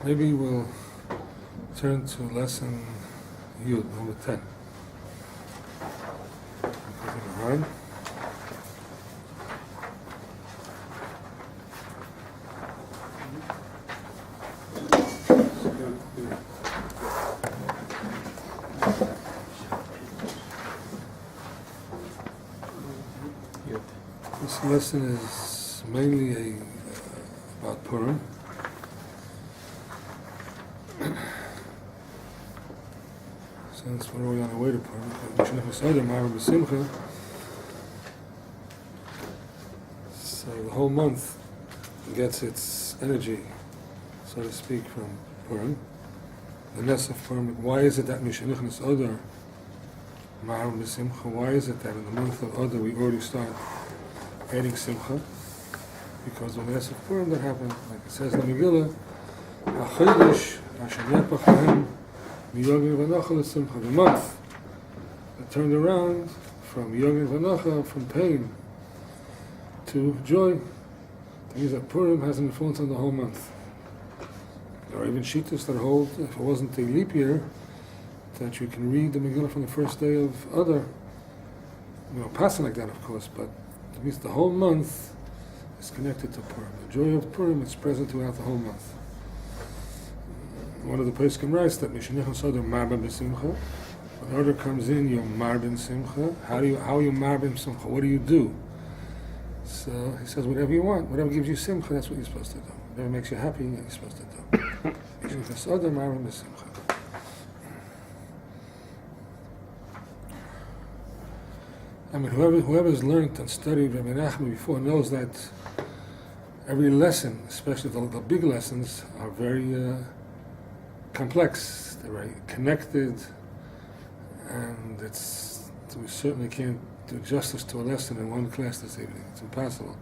Maybe we'll turn to lesson Yud, number 10. Likutei Moharan. This lesson is mainly about Purim. Since we're already on our way to Purim, so the whole month gets its energy, so to speak, from Purim. The ness of Purim. Why is it that Mishenichnas Odar Ma'arim B'Simcha? Why is it that in the month of Odar we already start adding Simcha? Because of the ness of Purim that happened, like it says in the Megillah, HaChodesh Asher Yapach Lahem Miyogin V'Nocha L'Simcha. The month that turned around from Yogin V'Nocha, from pain to joy. That means that Purim has an influence on the whole month. There are even shittas that hold, if it wasn't a leap year, that you can read the Megillah from the first day of Adar. Passing like that, of course, but it means the whole month is connected to Purim. The joy of Purim is present throughout the whole month. One of the poskim writes that Mishenichnas Odar Marben B'Simcha. When order comes in, you're Marben Simcha. How are you Marben Simcha? What do you do? So he says, whatever you want, whatever gives you Simcha, that's what you're supposed to do. Whatever makes you happy, you're supposed to do. Mishenichnas Odar Marben B'Simcha. I mean, whoever's learned and studied Rebbi Nachman before knows that every lesson, especially the big lessons, are very complex. They're very connected, and we certainly can't do justice to a lesson in one class this evening. It's impossible.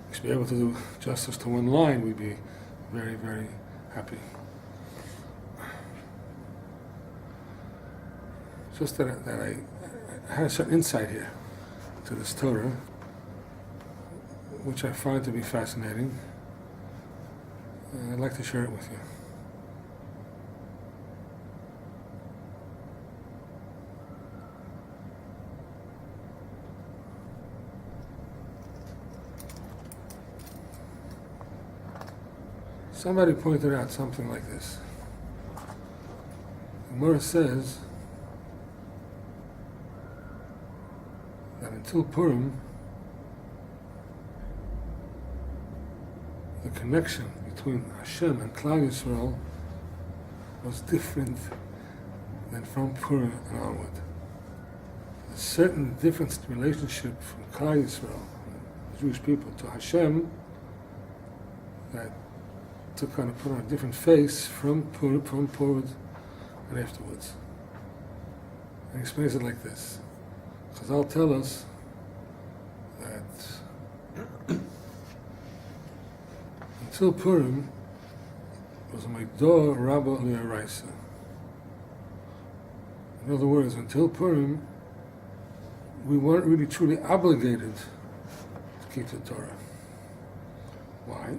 We should be able to do justice to one line. We'd be very, very happy. Just that I had a certain insight here to this Torah, which I find to be fascinating, and I'd like to share it with you. Somebody pointed out something like this. The Gemara says that until Purim, the connection between Hashem and Klal Yisrael was different than from Purim and onward. A certain different relationship from Klal Yisrael, the Jewish people, to Hashem that took on put on a different face from Purim and afterwards. And he explains it like this. Chazal tell us that until Purim was a Meidor Rabba Li'araisa. In other words, until Purim, we weren't really truly obligated to keep the Torah. Why?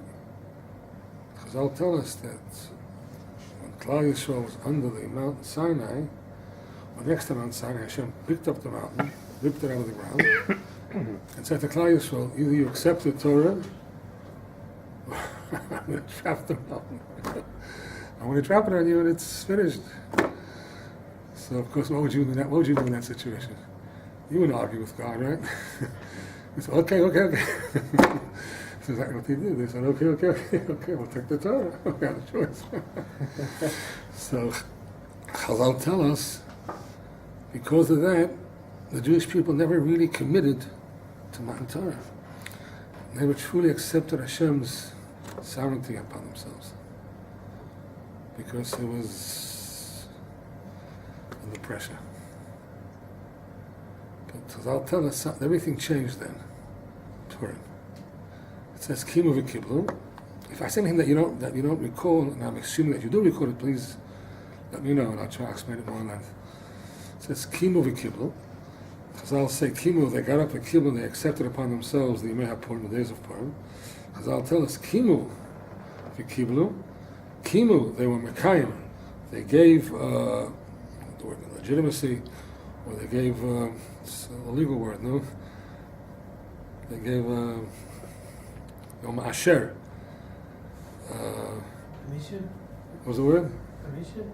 Chazal tell us that when Klal Yisrael was under the mountain Sinai, or next to Mount Sinai, Hashem picked up the mountain, ripped it out of the ground, and said to Klal Yisrael, either you accept the Torah, or I'm going to trap the mountain. I'm going to drop it on you and it's finished. So of course, what would you do in that situation? You wouldn't argue with God, right? You said, okay. That's exactly what they did. They said, okay, we'll take the Torah. We have a choice. So Chazal tell us, because of that, the Jewish people never really committed to Matan Torah. They never truly accepted Hashem's sovereignty upon themselves, because it was under pressure. But Chazal tell us everything changed then. Purim. It says Kimu v'Kiblu. If I say anything that you don't recall, and I'm assuming that you do recall it, please let me know, and I'll try to explain it more in length. It says Kimu v'Kiblu. Chazal say Kimu, they got up at Kiblu, they accepted upon themselves the Yemei HaPurim, the days of Purim. Chazal tell us Kimu v'Kiblu, Kimu, they were Mekayim. They gave the word legitimacy, or they gave it's a legal word, no? They gave Yom Asher. Permission? What was the word? Permission?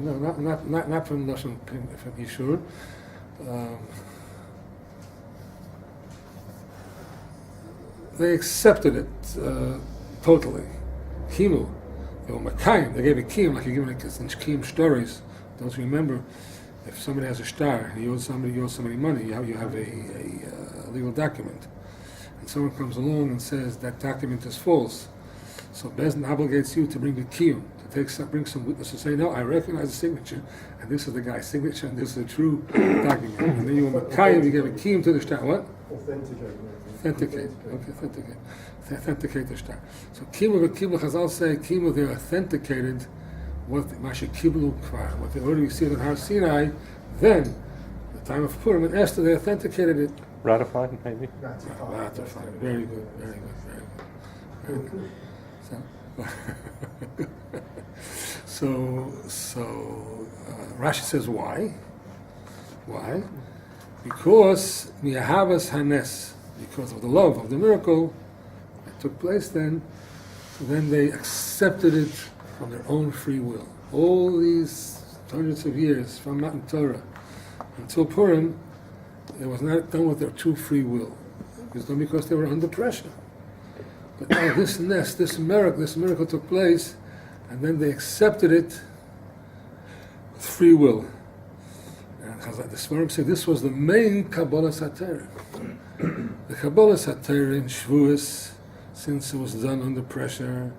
No, not from Lashon from Yishur. They accepted it totally. Kimu, they were Makayim. They gave a kiyum, like you give it in kiyum stories. Don't you remember? If somebody has a star, you owe somebody money. You have a legal document, and someone comes along and says that document is false. So Bezdin obligates you to bring the kiyum, to bring some witness to say, no, I recognize the signature, and this is the guy's signature, and this is a true document. And then you were Makayim, you gave a kiyum to the star. What? Authenticate the star. So Kimu v'Kiblu, Chazal say Kimu, they authenticated what Masha Kiblu Kvar, what they already received on Har Sinai. Then, the time of Purim and Esther, they authenticated it. Ratified, maybe. Ratified. Very good. So Rashi says why? Why? Because miyahavas hanes, because of the love of the miracle that took place then, so then they accepted it from their own free will. All these hundreds of years from Matan Torah until Purim, it was not done with their true free will. It was done because they were under pressure. But now this miracle took place, and then they accepted it with free will. And the Svarim say this was the main Kabbalah Satira. The Kabbalah Satira in Shavuos, since it was done under pressure,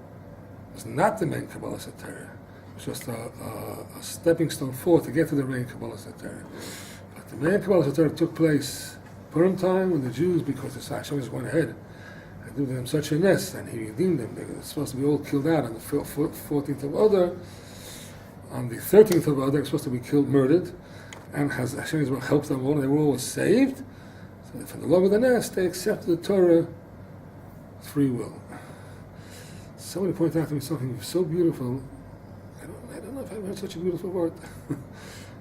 was not the main Kabbalah Satira. It was just a stepping stone forward to get to the main Kabbalah Satira. But the main Kabbalah Satira took place Purim time when the Jews, because the Hashem just went ahead and did them such a nest, and he redeemed them. They were supposed to be all killed out on the 14th of Adar. On the 13th of Adar, they were supposed to be killed, murdered, and Hashem helped them all, and they were all saved. So from the love of the nest, they accepted the Torah with free will. Somebody pointed out to me something so beautiful. I don't know if I've heard such a beautiful word.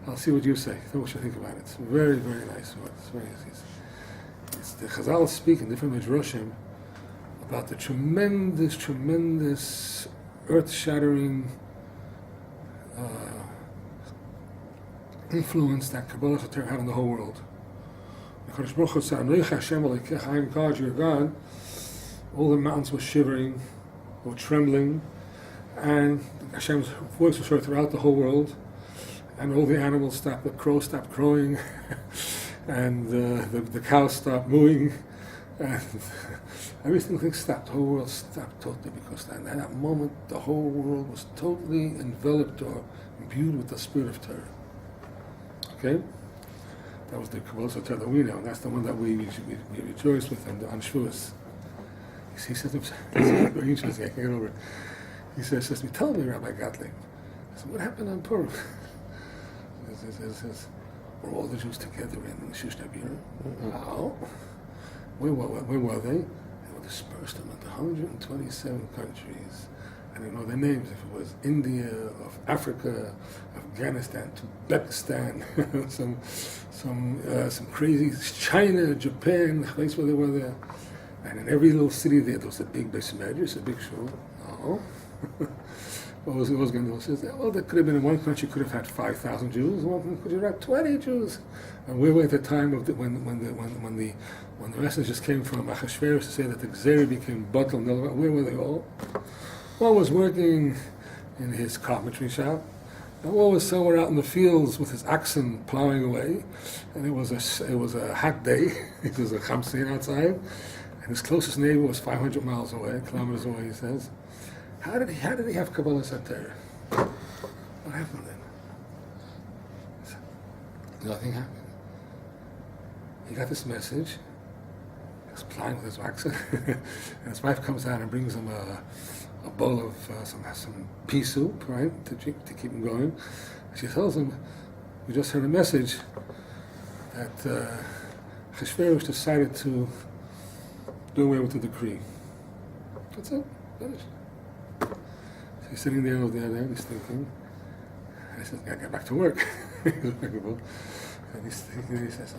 I'll see what you say. Tell me what you think about it. It's a very, very nice word. It's very easy. It's the Chazal speak in different Midrashim about the tremendous, earth-shattering influence that Kabbalah Satira had on the whole world. The Kadosh Baruch Hu said, "Anoich Hashem Elokecha, I am God, your God." All the mountains were shivering, or trembling, and Hashem's voice was heard throughout the whole world, and all the animals stopped. The crows stopped crowing, and the cows stopped mooing, and everything stopped. The whole world stopped totally, because at that moment the whole world was totally enveloped or imbued with the spirit of Torah. Okay? That was the Kabbalah Satira that we know, and that's the one that we rejoice with on Shavuos. He says to me, very interesting, I can't get over it. He says to me, tell me, Rabbi Gottleib. I said, what happened on Purim? He says, were all the Jews together in Shish Nabir? No. Where were they? They were dispersed among 127 countries. I don't know their names, if it was India, of Africa, Afghanistan, Uzbekistan, some crazy, China, Japan, the place where they were there. And in every little city there was a big Beis Medrash, a big shul. No. What was going to do? He says, well, there could have been in one country could have had 5,000 Jews, one country could have had 20 Jews. And we were at the time of when the messengers came from Achashverosh to say that the Gzeri became bottled. Where were they all? One was working in his carpentry shop, and one was somewhere out in the fields with his oxen plowing away. And it was a hot day. It was a Chamsin outside. And his closest neighbor was 500 miles away, kilometers away, he says. How did he have Kabbalah Satira? What happened then? Nothing happened. He got this message. He was plowing with his oxen, and his wife comes out and brings him a bowl of some pea soup, right, to drink, to keep him going. And she tells him, we just heard a message that Achashverosh decided to do away with the decree. That's it. Finished. he's sitting there over there, he's thinking. I said, "Gotta get back to work." And he's thinking, and he says,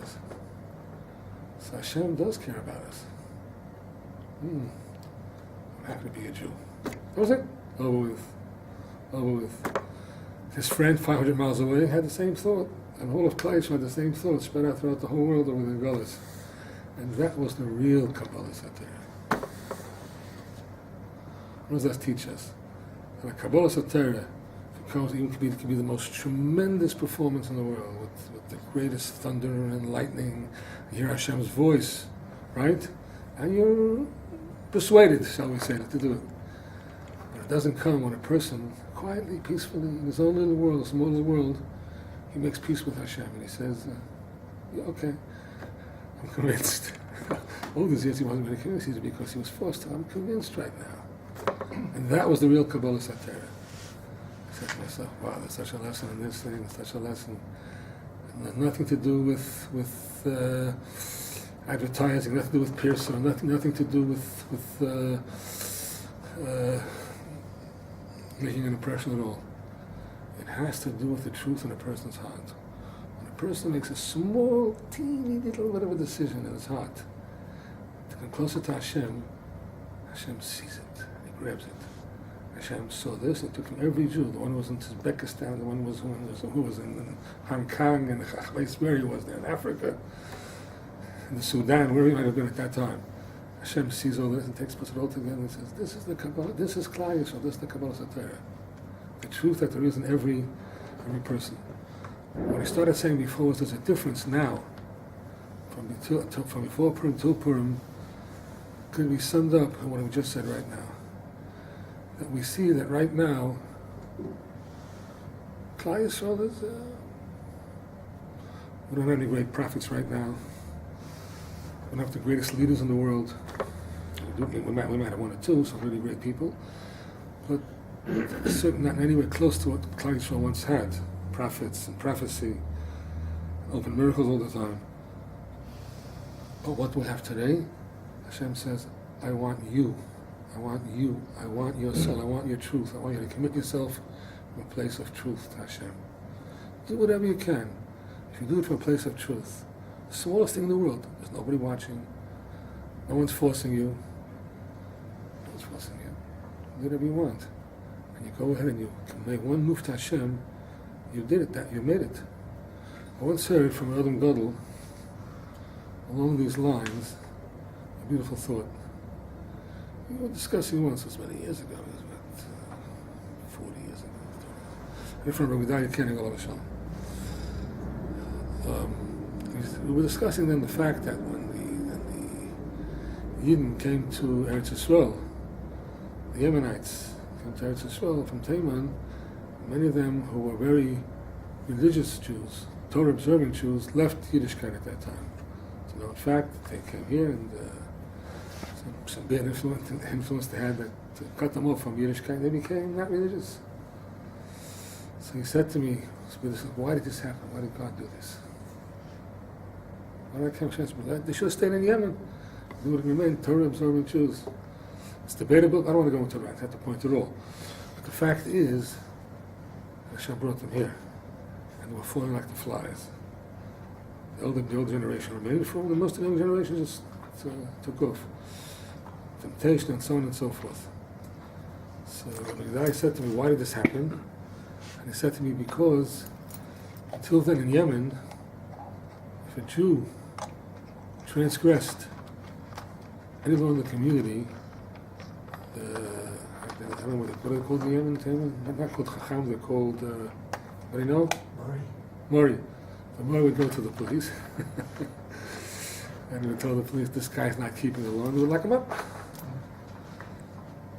"So Hashem does care about us. I'm happy to be a Jew." That was it. Over with. Over with. His friend 500 miles away had the same thought, and all of Klal had the same thought, spread out throughout the whole world over the Gullus. And that was the real Kabbalah Satira. What does that teach us? And a Kabbalah Satira could be the most tremendous performance in the world, with the greatest thunder and lightning. You hear Hashem's voice, right? And you're persuaded, shall we say, to do it. But it doesn't come when a person, quietly, peacefully, in his own little world, small little world, he makes peace with Hashem, and he says, yeah, okay, I'm convinced. All these years he wasn't really convinced, because he was forced to. I'm convinced right now. And that was the real Kabbalah Satira. I said to myself, wow, there's such a lesson in this thing, such a lesson. And nothing to do with advertising, nothing to do with Pearson, nothing to do with making an impression at all. It has to do with the truth in a person's heart. When a person makes a small, teeny little bit of a decision in his heart to come closer to Hashem, Hashem sees it, he grabs it. Hashem saw this, and took him every Jew. The one who was in Uzbekistan, the one who was in Hong Kong, and where he was there, in Africa, in the Sudan, where he might have been at that time. Hashem sees all this and puts it all together and says, this is the Kabbalah, this is Klal Yisrael, this is the Kabbalah Satira. The truth that there is in every person. What he started saying before was there's a difference now, from before Purim to Purim, could be summed up in what we just said right now. That we see that right now, Klal Yisrael is, we don't have any great prophets right now. We don't have the greatest leaders in the world. We might have one or two, some really great people, but certainly not anywhere close to what Klal Yisrael once had. Prophets and prophecy, open miracles all the time. But what we have today, Hashem says, I want you. I want you. I want your soul. I want your truth. I want you to commit yourself from a place of truth to Hashem. Do whatever you can. If you do it from a place of truth, the smallest thing in the world, there's nobody watching, no one's forcing you. No one's forcing you. Do whatever you want. And you go ahead and you can make one move to Hashem, you did it, you made it. I once heard from Aharon Gottleib, along these lines, a beautiful thought. We were discussing once, it was many years ago, it was about 40 years ago. I'm from Rabbi Nachman. We were discussing then the fact that when the Yidden came to Eretz Yisrael, the Yemenites came to Eretz Yisrael from Teiman, many of them who were very religious Jews, Torah-observing Jews, left Yiddishkeit at that time. So in fact, they came here and some bad influence they had that cut them off from Yiddishkeit, they became not religious. So he said to me, why did this happen? Why did God do this? Why did I come chance? They should have stayed in Yemen. They would have remained Torah-observing Jews. It's debatable. I don't want to go into that. That's the point at all. But the fact is, Hashem brought them here, and they were falling like the flies. The old generation remained for the most of the young generation just took off. Temptation and so on and so forth. So the guy said to me, why did this happen? And he said to me, because until then in Yemen, if a Jew transgressed any law in the community, I don't know what are they called in Yemen? They're not called Chacham, they're called, what do you know? Mori. The Mori would go to the police and he would tell the police, this guy's not keeping the law, and they would lock him up.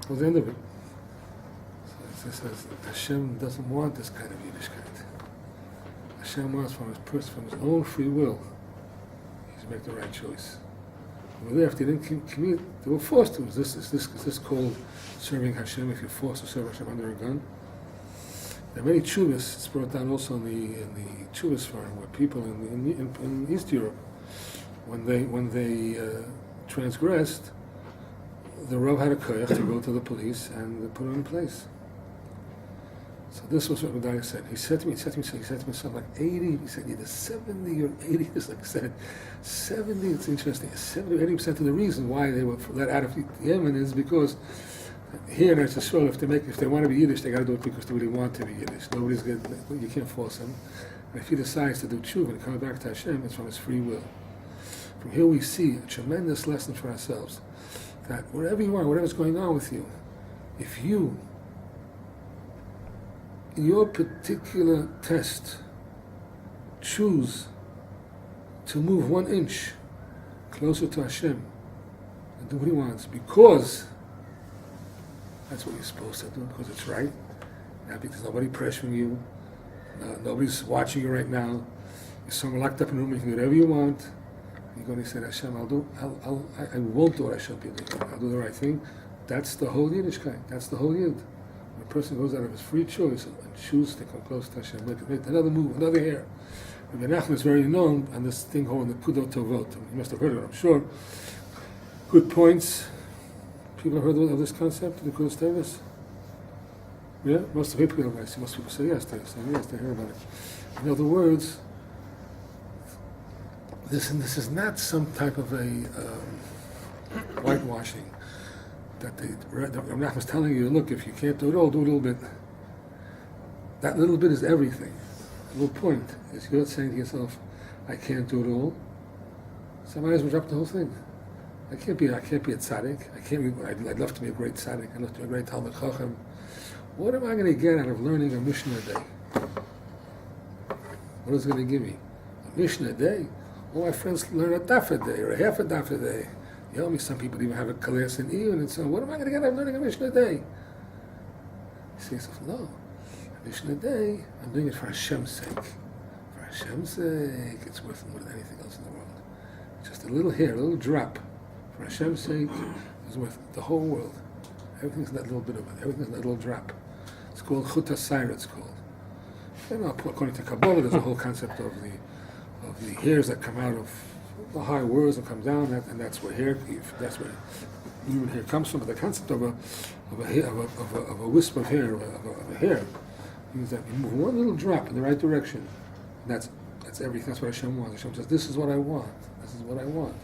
That was the end of it. So it says, Hashem doesn't want this kind of Yiddishkeit. Hashem wants from his own free will, to make the right choice. Over there, if they didn't commit, they were forced to. Is this called serving Hashem if you're forced to serve Hashem under a gun? There are many tshuvas, it's brought down also in the tshuvas forum, where people in East Europe, when they transgressed, the Rav had a koyach to go to the police and put it in place. So this was what Rabbi said. He said to me something like 80. He said either 70 or 80. It's like I said, 70. It's interesting. 70 or 80% of the reason why they were let out of Yemen is because here in Eretz Yisrael, if they want to be Yiddish, they got to do it because they really want to be Yiddish. You can't force them. And if he decides to do tshuva and come back to Hashem, it's from his free will. From here we see a tremendous lesson for ourselves that wherever you are, whatever's going on with you, if you, in your particular test, choose to move 1 inch closer to Hashem and do what He wants, because that's what you're supposed to do, because it's right, not because nobody pressuring you, nobody's watching you right now, you're somewhere locked up in a room, you can do whatever you want. You're going to say, Hashem, I won't do what I should be doing. I'll do the right thing. That's the whole Yiddishkeit. That's the whole Yid. When a person goes out of his free choice and chooses to come close to Hashem, make another move, another hair. Rebbi Nachman is very known on this thing called the Kudot Tovot. You must have heard of it, I'm sure. Good points. People have heard of this concept, the Kudot Tovos? Yeah? Most people say yes, they hear about it. In other words, this is not some type of a whitewashing that Rebbi Nachman was telling you, look, if you can't do it all, do a little bit. That little bit is everything. The little point is you're saying to yourself, I can't do it all, so I might as well drop the whole thing. I can't be a tzaddik. I'd love to be a great tzaddik. I'd love to be a great Talmid Chacham. What am I going to get out of learning a Mishnah a day? What is it going to give me? A Mishnah a day? All my friends learn a daf a day or a half a daf a day. You know me, some people even have a kalas and even and so on. What am I going to get out of learning a Mishnah a day? You say to yourself, no. A Mishnah a day, I'm doing it for Hashem's sake. For Hashem's sake, it's worth more than anything else in the world. Just a little hair, a little drop. For Hashem's sake, is worth the whole world. Everything's in that little bit of it. Everything's in that little drop. It's called Chut HaSayra, it's called. You know, according to Kabbalah, there's a whole concept of the hairs that come out of the high words and come down, and that's where that's where human hair comes from. But the concept of a wisp of hair, of a hair, means that you move one little drop in the right direction. And that's everything. That's what Hashem wants. Hashem says, "This is what I want. This is what I want.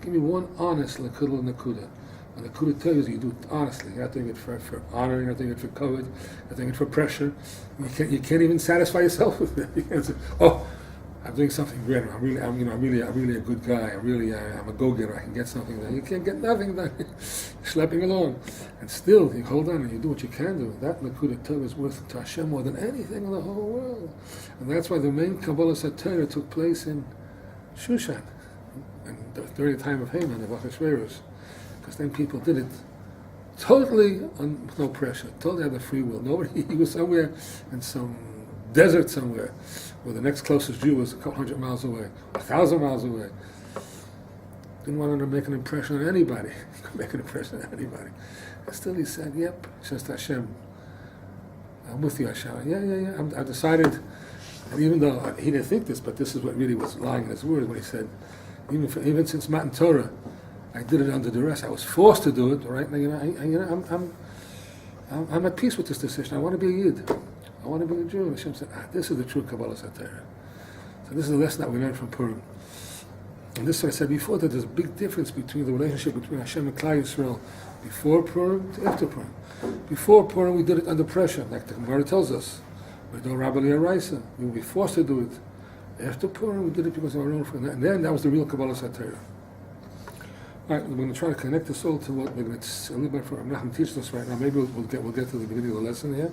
Give me one honest Likutei Moharan." And the Likutei tells you do it honestly. You're not doing it for honor. You're not doing it for covet. You're not doing it for pressure. You can't even satisfy yourself with it. You can't say, "Oh, I'm doing something great. I'm really a good guy. I'm a go-getter. I can get something done." You can't get nothing done. You're schlepping along, and still you hold on and you do what you can do. That Likutei is worth to Hashem more than anything in the whole world, and that's why the main Kabbalah Satira took place in Shushan, and during the time of Haman of Achashverosh, because then people did it totally with no pressure, totally out of free will. Nobody. He was somewhere in some desert somewhere, where the next closest Jew was a couple 100 miles away, 1,000 miles away. Didn't want to make an impression on anybody. Make an impression on anybody. And still he said, "Yep, just Hashem. I'm with you, Hashem. Yeah. I decided." And even though he didn't think this, but this is what really was lying in his words when he said, "Even since Matan Torah, I did it under duress. I was forced to do it. Right now, I'm at peace with this decision. I want to be a Yid. I want to be a Jew." And Hashem said, this is the true Kabbalah Satira. So this is the lesson that we learned from Purim. And this is what I said before, that there's a big difference between the relationship between Hashem and Klal Yisrael before Purim to after Purim. Before Purim, we did it under pressure, like the Gemara tells us. We do Rabbi Raisa. We will be forced to do it. After Purim, we did it because of our own free. And then that was the real Kabbalah Satira. All right, we're going to try to connect this all to what we're going to a little bit from Nachman teaches us right now. Maybe we'll get to the beginning of the lesson here.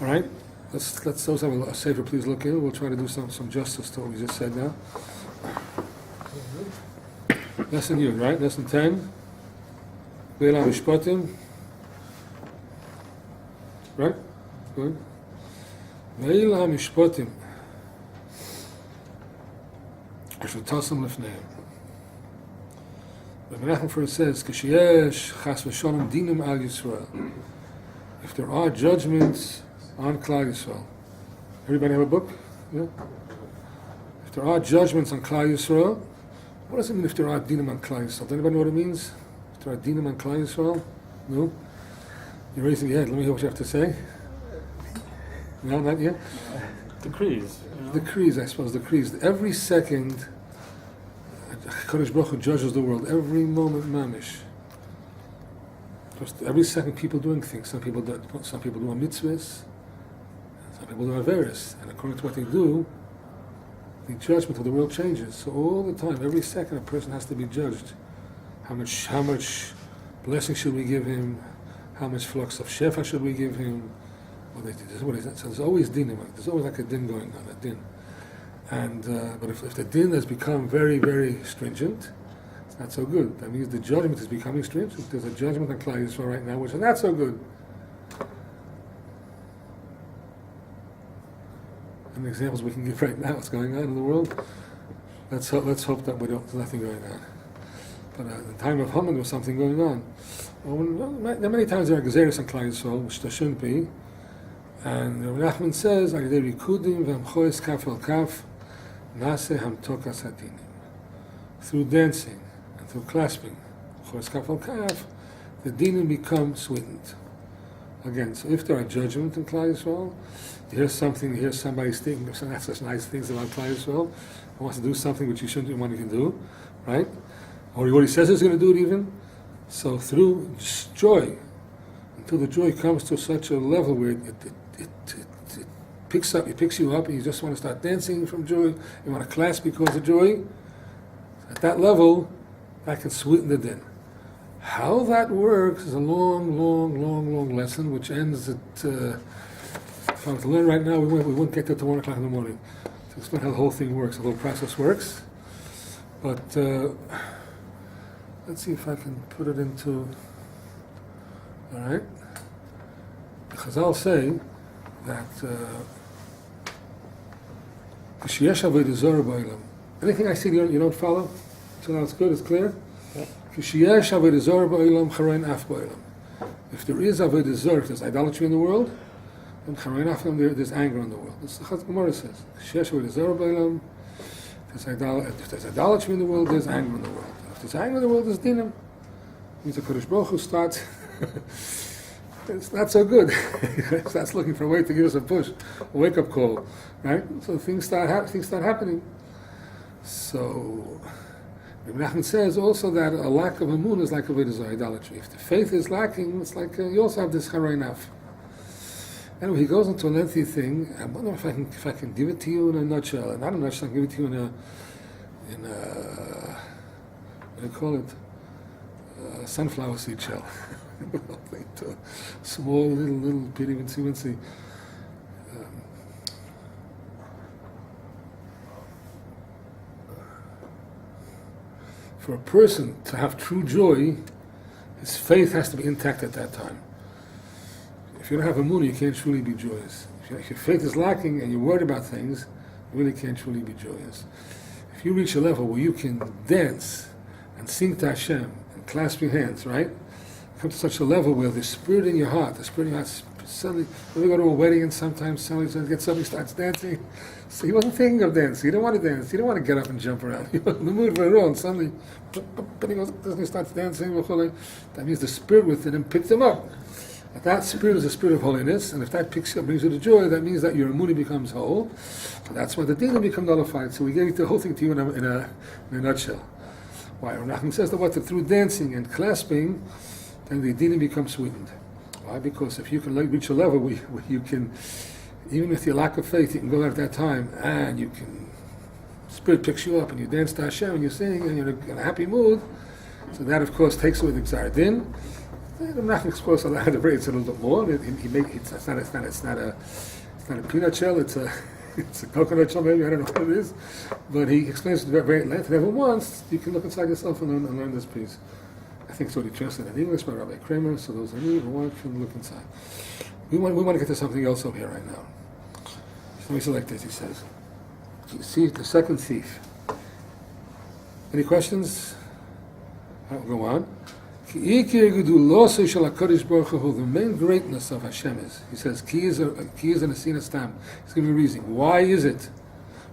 All right, let's those have a saver. Please look in. We'll try to do some justice to what we just said now. Lesson Yud, right? Lesson 10. Ve'ela Mishpatim. Right? Good. Ve'ela Mishpatim. Asher Tasam Lefneim. Rebbi Nachman first says, "Kishiyesh chas v'sholom dinim al Yisrael." If there are judgments on Klal Yisrael. Everybody have a book? Yeah? If there are judgments on Klal Yisrael, what does it mean if there are dinim on Klal Yisrael? Does anybody know what it means? If there are dinim on Klal Yisrael? No? You're raising your head. Let me hear what you have to say. No, not yet. Decrees. Decrees, I suppose, decrees. Every second, Kadosh Baruch Hu judges the world. Every moment, mamish. Just every second, people doing things. Some people do mitzvahs. Some people do averis, and according to what they do, the judgment of the world changes. So all the time, every second, a person has to be judged. How much blessing should we give him? How much flux of shefa should we give him? What is that? So there's always din. There's always like a din going on, a din. And but if the din has become very, very stringent, it's not so good. That means the judgment is becoming stringent. There's a judgment on Klal Yisrael right now, which is not so good. And examples we can give right now, what's going on in the world. Let's hope that there's nothing going on. But in the time of Haman, there was something going on. Many times there are gezeres on Klal Yisrael, which there shouldn't be. And Rebbi Nachman says, "Alidei rikudim v'hamchoes kaf el kaf, nase hamtokas hadinim." Through dancing and through clasping, choes kaf el kaf, the dinim become sweetened. Again, so if there are judgment in Klal Yisrael, you hear somebody thinking of not such nice things about Klal Yisrael, he wants to do something which he shouldn't want to do, right? Or what he says he's going to do it even. So through joy, until the joy comes to such a level where it picks you up, and you just want to start dancing from joy, you want to clasp because of joy, at that level, that can sweeten the din. How that works is a long lesson, which ends at, if I were to learn right now, we wouldn't get there till 1 o'clock in the morning to explain how the whole thing works, the whole process works. But let's see if I can put it into, all right? Because I'll say that anything I say you don't follow? So now it's good, it's clear? If there is avodah zarah, if there's idolatry in the world, then there's anger in the world. That's what the Gemara says. If there's idolatry in the world, there's anger in the world. If there's anger in the world, there's dinim. It means the Kadosh Baruch Hu starts. It's not so good. He starts looking for a way to give us a push, a wake-up call, right? So things start happening. So Rebbi Nachman says also that a lack of amun is like avodah zarah, idolatry. If the faith is lacking, it's like you also have this haray naf. Anyway, he goes into a lengthy thing. I wonder if I can give it to you in a nutshell. And not in a nutshell, I can give it to you in a what do you call it? Sunflower seed shell. Small, little, pitty. For a person to have true joy, his faith has to be intact at that time. If you don't have a moon, you can't truly be joyous. If your faith is lacking and you're worried about things, you really can't truly be joyous. If you reach a level where you can dance and sing to Hashem and clasp your hands, right? Come to such a level where the spirit in your heart suddenly, when we go to a wedding and sometimes somebody gets up and starts dancing. So he wasn't thinking of dancing. He didn't want to dance. He didn't want to get up and jump around. He was in the mood for it all. And suddenly, he starts dancing. That means the spirit within him picked him up. If that spirit is a spirit of holiness, and if that picks you up, brings you to joy, that means that your immunity becomes whole. So that's why the dinim become nullified. So we gave the whole thing to you in a nutshell. Why? Rebbi Nachman says that through dancing and clasping, then the dinim becomes sweetened. Why? Because if you can reach a level where you can, even with your lack of faith, you can go there at that time and you can, spirit picks you up and you dance to Hashem and you sing and you're in a happy mood. So that, of course, takes away the Gzar Din. Rebbi Nachman, of course, elaborates a little bit more. It's not a peanut shell. It's a coconut shell. Maybe I don't know what it is, but he explains it very at length. And every once you can look inside yourself and learn this piece. I think it's already translated in English by Rabbi Kramer, so those who need or want can look inside. We want to get to something else over here right now. So let me select this, he says. You see the second thief. Any questions? I'll go on. The main greatness of Hashem is, he says, Ki is an asina stam. He's giving a reason. Why is it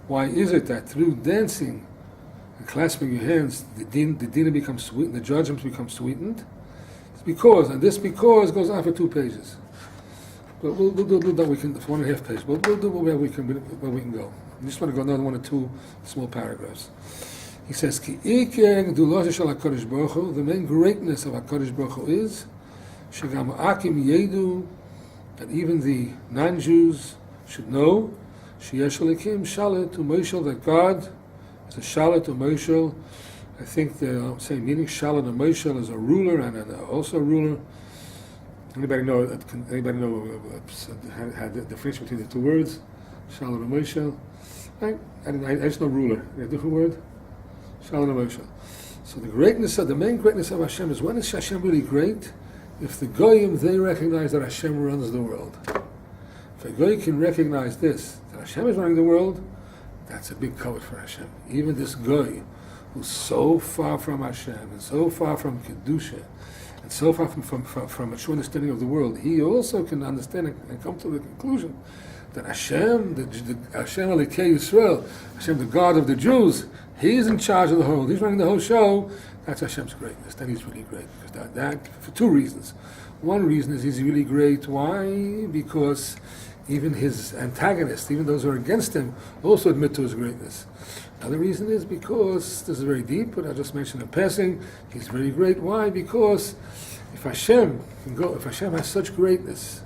that through dancing and clasping your hands, the din becomes sweetened, the judgments become sweetened? It's because, and this because goes on for 2 pages. But we'll do that. We can 1.5 pages. We'll do where we can go. I just want to go another 1 or 2 small paragraphs. He says, "Ki ikar gedulah shel HaKadosh Baruch Hu." The main greatness of HaKadosh Baruch Hu is shegam akim yedu, that even the non-Jews should know sheyesh elikim shalit u'moshel, that God is a shalit u'moshel. I think the same meaning, shalit u'moshel, is a ruler and also a ruler. Anybody know how the difference between the two words, shalit u'moshel? I just know ruler. A different word, shalit u'moshel. So the main greatness of Hashem is, when is Hashem really great? If the goyim, they recognize that Hashem runs the world. If a goy can recognize this, that Hashem is running the world, that's a big covet for Hashem. Even this goy, who's so far from Hashem, and so far from Kedusha, and so far from a true understanding of the world, he also can understand and come to the conclusion that Hashem, Hashem Likutei Yisrael, Hashem, the God of the Jews, He's in charge of the whole. He's running the whole show. That's Hashem's greatness. Then He's really great. Because that for 2 reasons. One reason is He's really great. Why? Because even His antagonists, even those who are against Him, also admit to His greatness. Another reason is because, this is very deep, but I just mentioned in passing, He's really great. Why? Because if Hashem has such greatness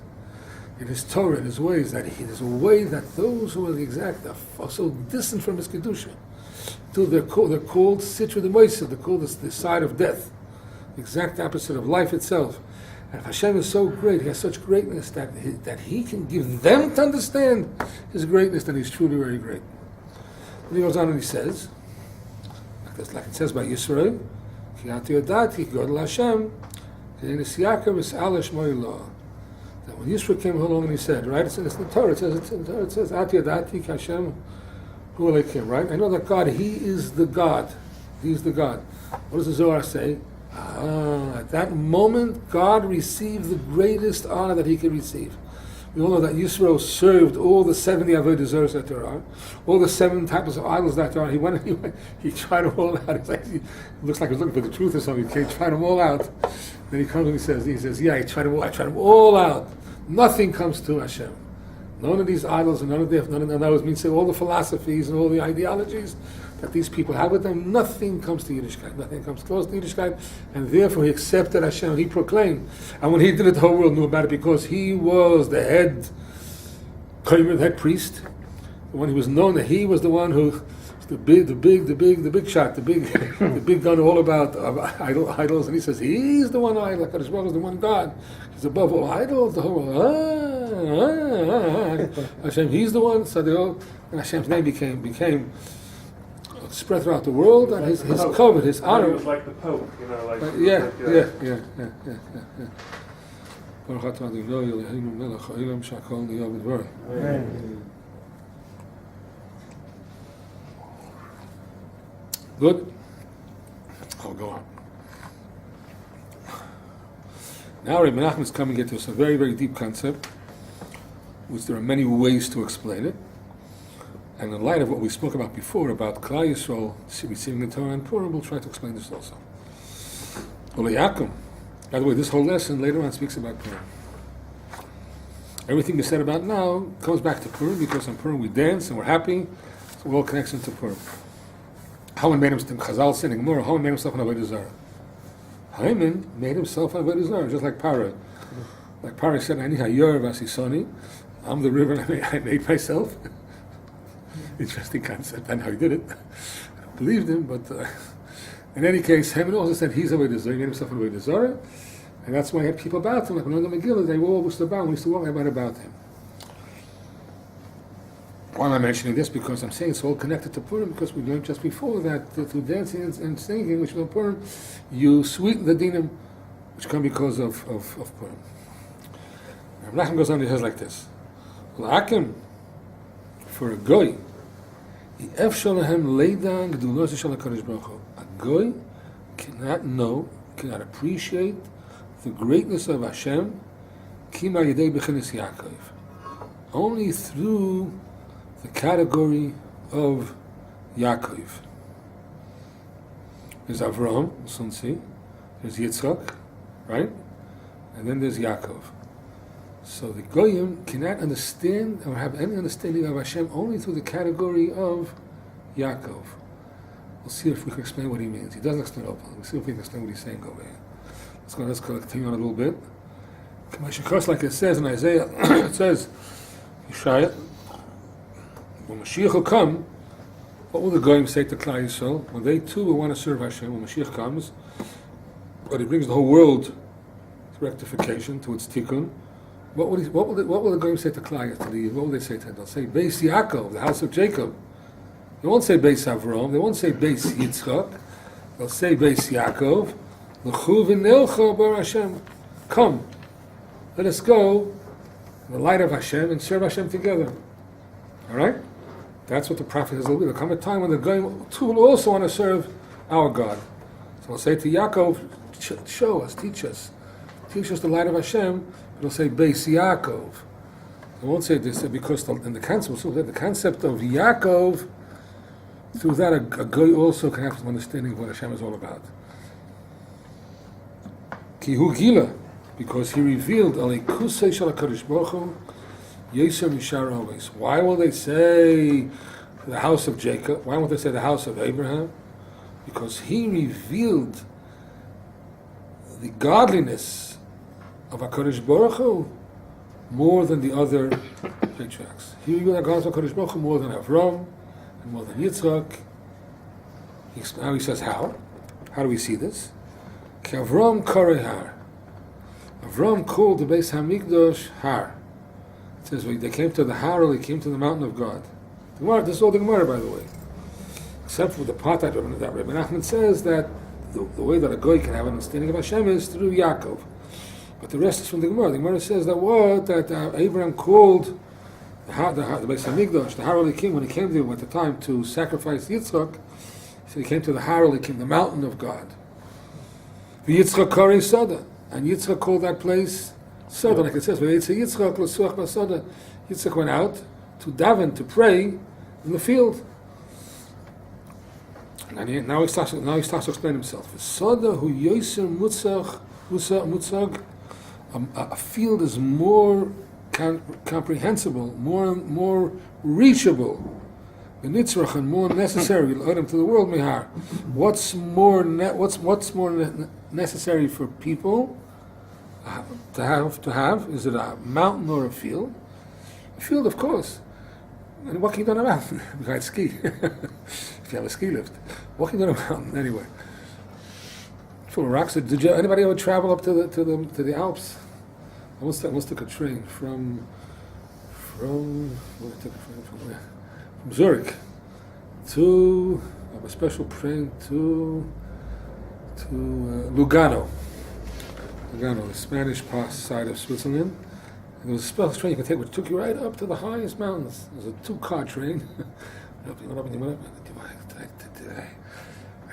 in His Torah, in His ways, that there's a way that those who are so distant from His Kedusha, till they're called Sitra the Moisa, they're called the side of death, the exact opposite of life itself. And if Hashem is so great, He has such greatness that He can give them to understand His greatness, then He's truly very great. And He goes on and He says, like it says by Yisrael, Ki ati yodati Godel Hashem, Ke'enis Yaakov es ala shmo Eloah. That when Yisrael came along and he said, right, it's in the Torah, it says, Ati yodati Hashem hu Elokim, right? I know that God, He is the God. He's the God. What does the Zohar say? At that moment, God received the greatest honor that He could receive. We all know that Yisrael served all the 70 avodah zarahs that there are, all the 7 types of idols that there are. He tried them all out. It looks like he was looking for the truth or something. He tried them all out. Then he comes and he says, yeah, I tried them all out. Nothing comes to Hashem. None of these idols and none of those means all the philosophies and all the ideologies that these people have with them, nothing comes to Yiddishkeit. Nothing comes close to Yiddishkeit, and therefore he accepted Hashem. He proclaimed, and when he did it, the whole world knew about it because he was the head priest, the one who was known that he was the one who, the big shot, the big gun, all about idols, and he says he's the one idol. HaKadosh Baruch Hu is the one God. He's above all idols. The whole world. Hashem, He's the one. So and Hashem's name became spread throughout the world, and his covet, his honor. He was like the Pope, like. Yeah. Good. I'll go on. Now Rebbi Nachman is coming into a very, very deep concept, which there are many ways to explain it. And in light of what we spoke about before, about Klal Yisrael receiving the Torah and Purim, we'll try to explain this also. By the way, this whole lesson later on speaks about Purim. Everything is said about now comes back to Purim, because on Purim we dance and we're happy, so it all connects into Purim. Haman made himself, Chazal said in Gemara, Haman made himself an avodah zarah. Haman made himself an avodah zarah, just like Parah. Like Parah said, Ani hayor v'asisoni, I'm the river and I made myself. Interesting concept. I know he did it. I don't believe him, but in any case, Haman also said he's a avodah zarah. He made himself an avodah zarah, and that's why he had people about him. Like when on the Megillah, they were all about. We used to walk about him. Why am I mentioning this? Because I'm saying it's all connected to Purim, because we learned just before that through dancing and singing, which is Purim, you sweeten the dinim, which come because of Purim. Rabbi Nachman goes on and says like this: L'akim, for a goy, a goy cannot appreciate the greatness of Hashem only through the category of Yaakov. There's Avraham, son, see? There's Yitzchak, right? And then there's Yaakov. So the goyim cannot understand or have any understanding of Hashem only through the category of Yaakov. We'll see if we can explain what he means. He doesn't explain openly. We'll see if we can explain what he's saying over here. Let's continue on a little bit. Like it says in Isaiah, it says, Yeshaya, when Mashiach will come, what will the goyim say to Klal Yisrael? When they too will want to serve Hashem, when Mashiach comes, but he brings the whole world to rectification, to its tikkun, what will the goyim say to Klal Yisrael? What will they say to him? They'll say, Beis Yaakov, the house of Jacob. They won't say Beis Avram, they won't say Beis Yitzchak, they'll say Beis Yaakov, L'chu v'nelcha bar Hashem. Come, let us go in the light of Hashem and serve Hashem together. All right? That's what the prophet says. There'll come a time when the goyim too will also want to serve our God. So we'll say to Yaakov, show us, teach us the light of Hashem. It'll say Beis Yaakov. They won't say this because in the concept of Yaakov, through that a goy also can have some understanding of what Hashem is all about. Ki hu gila, because he revealed Alikusei Shel HaKadosh Baruch Hu Yosem Yishar always. Why will they say the house of Jacob? Why won't they say the house of Abraham? Because he revealed the godliness of HaKadosh Baruch Hu more than the other patriarchs. He revealed the godliness of HaKadosh Baruch Hu more than Avram and more than Yitzchak. Now he says how? How do we see this? Ki Avram Karei Har. Avram called the Beis Hamikdash Har. It says they came to the Har, they came to the mountain of God. This is all the Gemara, by the way. Except for the part that Rebbi Nachman says that the way that a goy can have an understanding of Hashem is through Yaakov. But the rest is from the Gemara. The Gemara says that Abraham called the Beis Hamikdash, the Har Elikim, when he came there at the time to sacrifice Yitzchak. So he came to the Har Elikim, the mountain of God. Yitzchak Karei Sada, and Yitzchak called that place Sada, like it says. Yitzchak went out to daven, to pray in the field. And now he starts to explain himself. Sada hu yoser mutzag. A field is more comprehensible, more reachable, and more necessary to the world. Mihar. What's more necessary for people to have? Is it a mountain or a field? A field, of course. And what can you do on a mountain? You can't ski. If you have a ski lift, what can you do on a mountain anyway? Full of rocks. Did anybody ever travel up to the Alps? I once took a train from Zurich to a special train to Lugano, the Spanish side of Switzerland. And there was a special train you could take which took you right up to the highest mountains. It was a 2-car train. I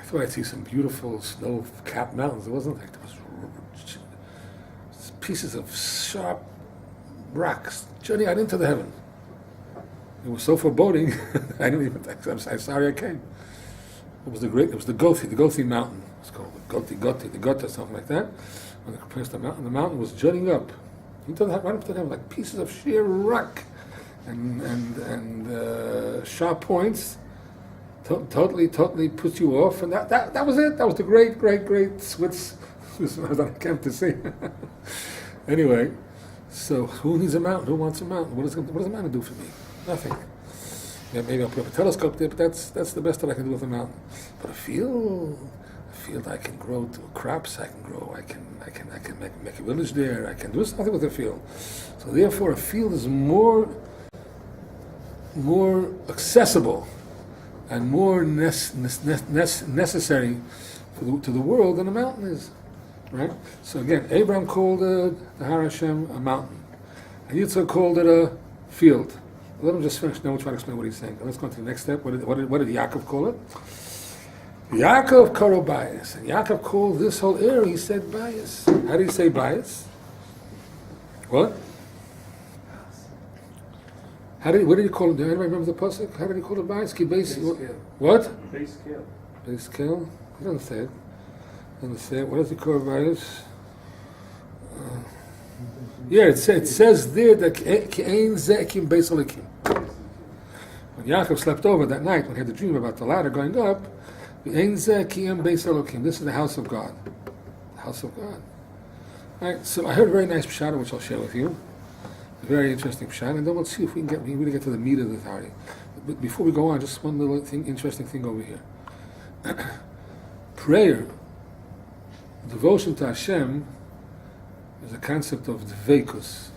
thought I'd see some beautiful snow-capped mountains. It wasn't like there was pieces of sharp rocks journeying out into the heaven. It was so foreboding. I didn't even. I'm sorry I came. It was the Gothi mountain. It's called the Gotha, something like that. When they placed the mountain was jutting up into the right up to the heaven, like pieces of sheer rock and sharp points. Totally puts you off, and that was it. That was the great Swiss that I came to see. Anyway, so who needs a mountain? Who wants a mountain? What does a mountain do for me? Nothing. Yeah, maybe I'll put up a telescope there, but that's the best that I can do with a mountain. But a field I can grow crops. I can make a village there. I can do something with a field. So therefore, a field is more accessible and more necessary to the world than a mountain is. Right? So again, Abraham called the Har Hashem a mountain, and Yitzchak called it a field. Let him just finish, then we'll try to explain what he's saying. Let's go to the next step. What did Yaakov call it? Yaakov karo bias. And Yaakov called this whole area, he said bias. How do you say bias? What? What did he call it? Do anybody remember the pasuk? How did he call it bias? Base what? Base scale. Base scale? He doesn't say it. What does he call bias? Yeah, it says there that Ke'ein Zeh Kim Beis Elokim. When Yaakov slept over that night, when he had the dream about the ladder going up, Ke'ein Zeh Kim Beis Elokim. This is the house of God. The house of God. Right, so I heard a very nice pshat, which I'll share with you. A very interesting pshat, and then we'll see if we can really get to the meat of the Tari. But before we go on, just one little interesting thing over here. Prayer, devotion to Hashem, is a concept of dveikus.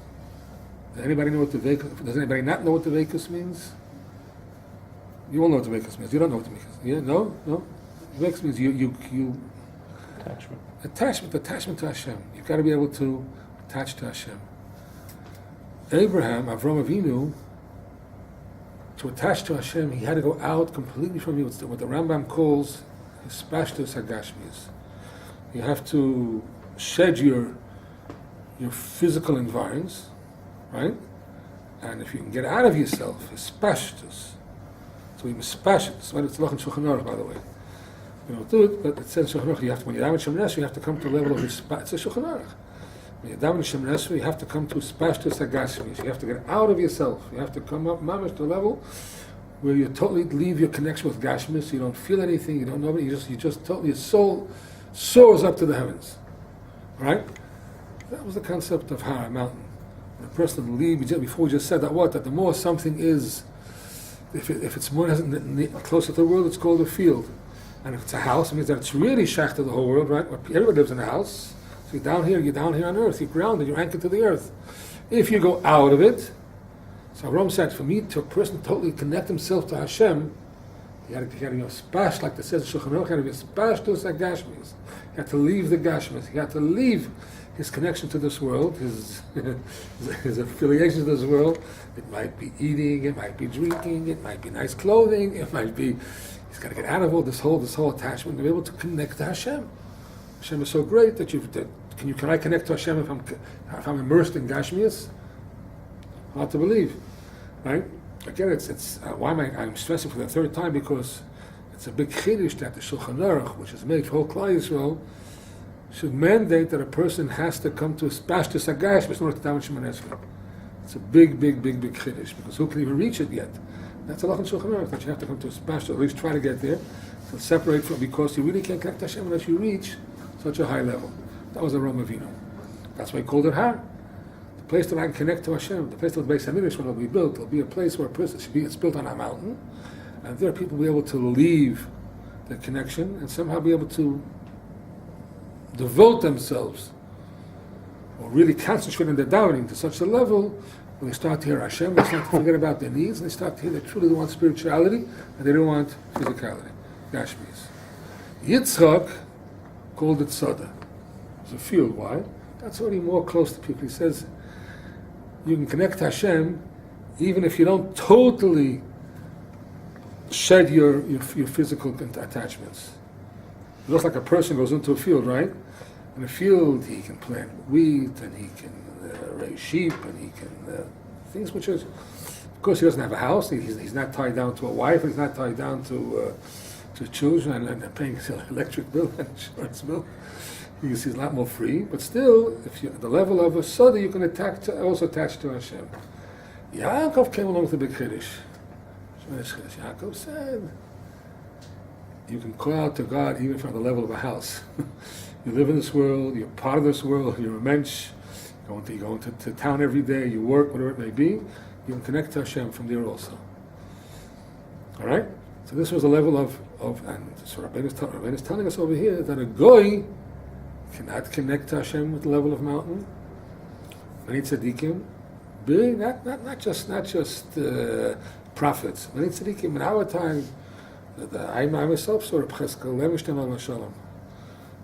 Does anybody know what dveikus? Does anybody not know what dveikus means? You all know what dveikus means. You don't know what dveikus means. Yeah, no. Dveikus means you attachment to Hashem. You've got to be able to attach to Hashem. Abraham, Avram Avinu, to attach to Hashem, he had to go out completely from you. It's what the Rambam calls hispashtus hagashmius. You have to shed your physical environs, right? And if you can get out of yourself, hispashtus. So we mispashtus. But it's Lach Shulchan Aruch, by the way. You don't do it, but it says Shulchan Aruch. You have to, when you're davening Shem Nesra, you have to come to a level of hispashtus. It's a Shulchan Aruch. When you're davening Shem Nesra, you have to come to hispashtus hagashmius. You have to get out of yourself. You have to come up, mamash, to a level where you totally leave your connection with Gashmis. You don't feel anything. You don't know anything. You just totally, your soul soars up to the heavens, right? That was the concept of Har Mountain. When a person leaves, before we just said that the more something is, if it's more closer to the world, it's called a field. And if it's a house, it means that it's really shach to the whole world, right? Everybody lives in a house. So you're down here on earth. You're grounded. You're anchored to the earth. If you go out of it, so Rome said, for me, to a person totally connect himself to Hashem, he had to be spash, like it says in Shulchan Aruch, he had to be spash to his gashmis. He had to leave the gashmis. He had to leave his connection to this world, his affiliation to this world. It might be eating, it might be drinking, it might be nice clothing, it might be, he's got to get out of all this whole attachment to be able to connect to Hashem. Hashem is so great that can I connect to Hashem if I'm immersed in gashmias? Hard to believe, right? Again, it's why I'm stressing for the third time, because it's a big chiddush that the Shulchan Aruch, which is made for whole Klal Yisrael, should mandate that a person has to come to a spashtus hagash in order to daven Shemoneh Esrei. It's a big chiddush, because who can even reach it yet? That's a lot in Shulchan Aruch, that you have to come to a spashtus, at least try to get there, to separate from, because you really can't connect to Hashem unless you reach such a high level. That was a Rom Avinu. That's why he called it Har. The place that I can connect to Hashem, the place that the Beis Hamikdash will be built, it'll be a place where a person should be, it's built on a mountain, and there people will be able to leave the connection and somehow be able to devote themselves or really concentrate on their davening to such a level where they start to hear Hashem, they start to forget about their needs, and they start to hear they truly want spirituality and they don't want physicality. Gashmis. Yitzchak called it Sada. It's a field. Why? That's already more close to people. He says you can connect to Hashem even if you don't totally shed your physical attachments. Just like a person goes into a field, right? In a field, he can plant wheat, and he can raise sheep, and he can things which is. Of course, he doesn't have a house. He's not tied down to a wife. He's not tied down to children and paying his electric bill and insurance bill. He's a lot more free. But still, if you're at the level of a soda, you can also attach to Hashem. Yaakov came along with a big chiddush. Yaakov said, you can call out to God even from the level of a house. You live in this world, you're part of this world, you're a mensch, you go into town every day, you work, whatever it may be, you can connect to Hashem from there also. Alright? So this was a level of and so Rabbi is telling us over here that a goy cannot connect to Hashem with the level of mountain. Many tzaddikim, not just prophets. Many tzaddikim in our time, I myself saw Reb Cheskel Levenstein al Shalom,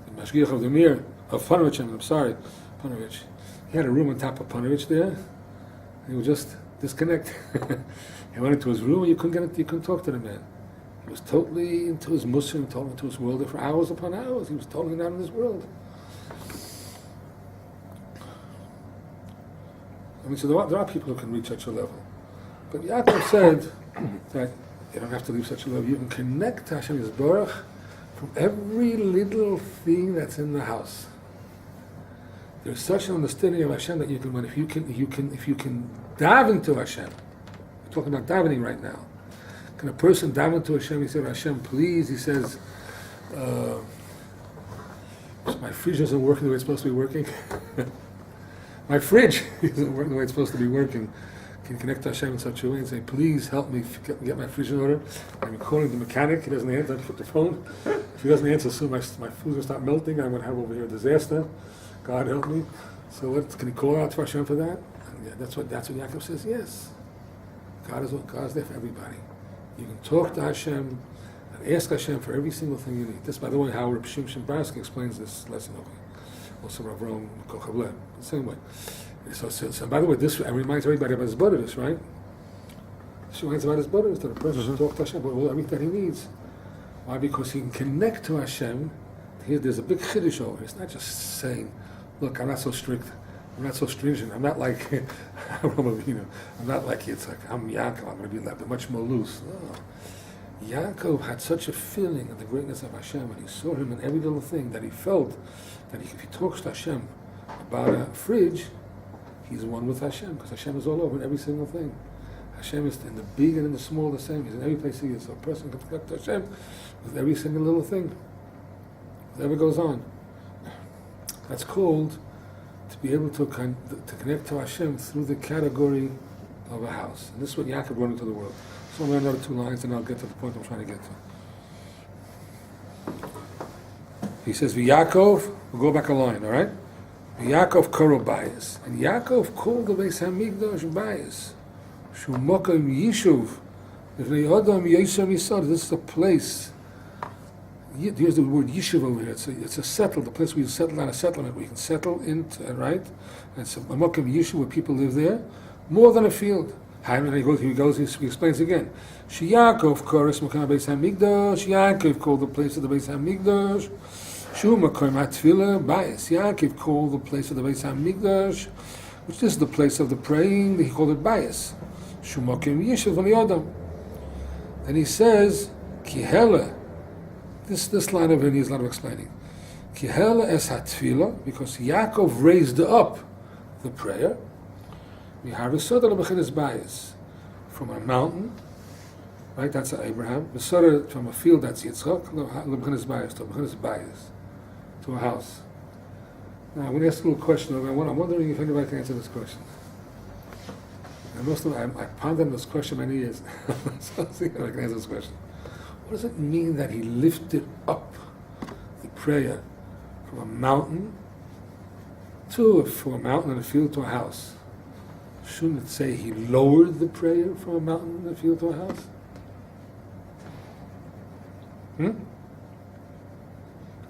the Mashgiach of the Mir of Panovich. He had a room on top of Panovich there, and he would just disconnect. He went into his room, and you couldn't talk to the man. He was totally into his Muslim, totally into his world for hours upon hours. He was totally not in his world. I mean, so there are people who can reach such a level. But Yaakov said that you don't have to leave such a level. You can connect to Hashem Yisborach from every little thing that's in the house. There's such an understanding of Hashem that if you can daven to Hashem. We're talking about davening right now. Can a person daven to Hashem? He said, Hashem, please. He says, my fridge isn't working the way it's supposed to be working. My fridge isn't working the way it's supposed to be working. Can you connect to Hashem in such a way and say, please help me get my fridge in order? I'm calling the mechanic. He doesn't answer. I put the phone. If he doesn't answer soon, my food's going to start melting. I'm going to have over here a disaster. God help me. So can you call out to Hashem for that? And yeah, that's what Yaakov says. Yes. God's there for everybody. You can talk to Hashem and ask Hashem for every single thing you need. This, by the way, how Rabbi Shimshon Barsky explains this lesson over here. Also Rabbi Shlomo Aharon Gottleib, the same way. So, by the way, this reminds everybody about his brothers, right? This reminds about his brothers, that a person should talk to Hashem about everything he needs. Why? Because he can connect to Hashem. Here, there's a big chiddush over here. It's not just saying, look, I'm not so strict. I'm not so stringent. I'm not like Yaakov Avinu. I'm not like it's like I'm Yaakov. I'm going to be like much more loose. No. Yaakov had such a feeling of the greatness of Hashem, and he saw him in every little thing that he felt that if he talks to Hashem about a fridge, he's one with Hashem, because Hashem is all over in every single thing. Hashem is in the big and in the small the same. He's in every place he is. So a person can connect to Hashem with every single little thing. Whatever goes on. That's called to be able to connect to Hashem through the category of a house. And this is what Yaakov brought into the world. So I'm going to another 2 lines and I'll get to the point I'm trying to get to. He says, Yaakov, we'll go back a line, all right? Yaakov karo bayis. And Yaakov called the Beis HaMikdash bayis. Shu mokem yishuv. V'nei Adam yisam yisod. This is a place. Here's the word yishuv over here. It's a settled, the place where you settle down, a settlement where you can settle into, right? And it's a mokem yishuv where people live there. More than a field. And he explains again. She Yaakov koros mokem Beis HaMikdash. Yaakov called the place of the Beis HaMikdash. Shu mokem hatfilah bayis. Yaakov called the place of the Beis HaMikdash, which is the place of the praying. He called it bayis. Shu mokem yishuv v'nei Adam. And he says, Kihela. This line over here needs a lot of explaining. Kihela es hatfilah, because Yaakov raised up the prayer. From a mountain, right? That's Abraham. From a field, that's Yitzchak. To a house. Now I'm going to ask a little question. I'm wondering if anybody can answer this question. I pondered this question many years. So I'll see if I can answer this question. What does it mean that he lifted up the prayer from a mountain from a mountain and a field to a house? Shouldn't it say he lowered the prayer from a mountain and a field to a house?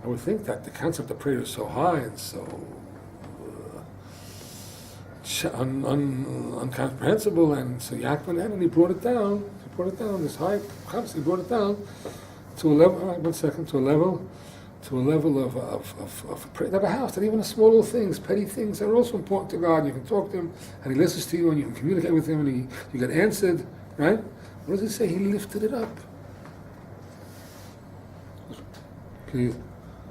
I would think that the concept of prayer is so high and so incomprehensible, and so Yaakov went ahead and he brought it down. This high concept, he brought it down to a level. To a level of prayer. That a house, that even the small little things, petty things, are also important to God. You can talk to him, and he listens to you, and you can communicate with him, and you get answered, right? What does it say? He lifted it up. Please.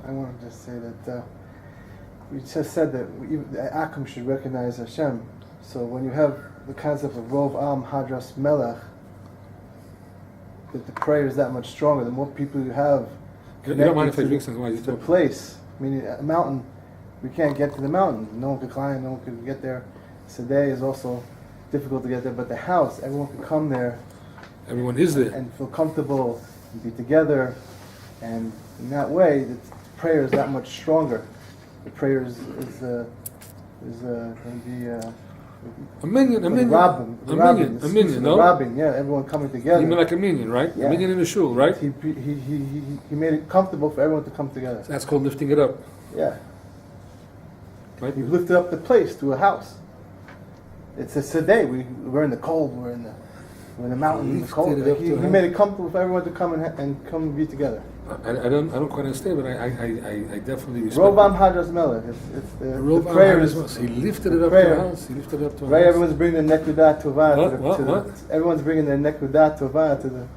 I wanted to say that we just said that Akum should recognize Hashem. So when you have the concept of Rov Am Hadras Melech, that the prayer is that much stronger. The more people you have, you don't mind if I drink something while you the talk? place. Meaning a mountain, we can't get to the mountain. No one could climb. No one could get there. Today is also difficult to get there. But the house, everyone could come there. Everyone is there and feel comfortable and be together. And in that way, the prayer is that much stronger. The prayer is going to be a minion, no? Rabbin, yeah, everyone coming together. You mean like a minion, right? Yeah. A minion in the shul, right? He made it comfortable for everyone to come together. So that's called lifting it up. Yeah. Right? He lifted up the place to a house. It's a sedeh. We're in the cold. We're in the mountain. In the cold. He made it comfortable for everyone to come and come and be together. I don't quite understand, but I definitely respect. Rovam Hadras Melech. It's the prayer is. He lifted it up to a house. He lifted it up to a house. Right. Everyone's bringing their nekudat tovah. What? Everyone's bringing their nekudat tovah to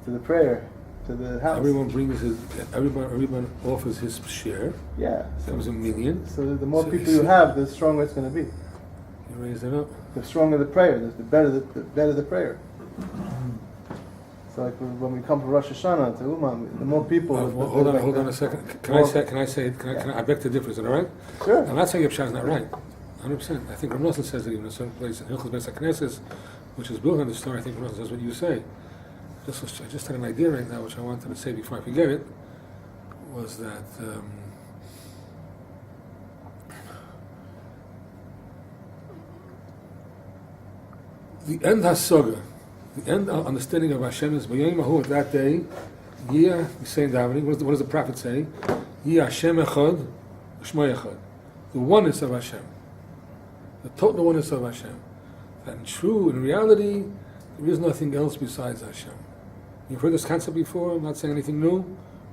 the prayer. to the house. Everyone offers his share. Yeah. Comes a million. So the more people you have, the stronger it's going to be. You raise it up. The stronger the prayer, the better the prayer. So like when we come to Rosh Hashanah to Uman, the more people. Hold on a second. Can I I beg to differ? Is that all right? Sure. I'm not saying Yipshah is not right. 100%. I think Rav Nosson says it even in a certain place in Hilchos Beis HaKnesses, which is built on the story. I think Rav Nosson says what you say. I just had an idea right now, which I wanted to say before I forget it, was that the end hasaga, the end understanding of Hashem is B'yom Ahu at that day. Yeh, we say in davening. What does the prophet say? Yeh Hashem Echad, Shmo Echad. The oneness of Hashem, the total oneness of Hashem. That in reality, there is nothing else besides Hashem. You've heard this concept before. I'm not saying anything new,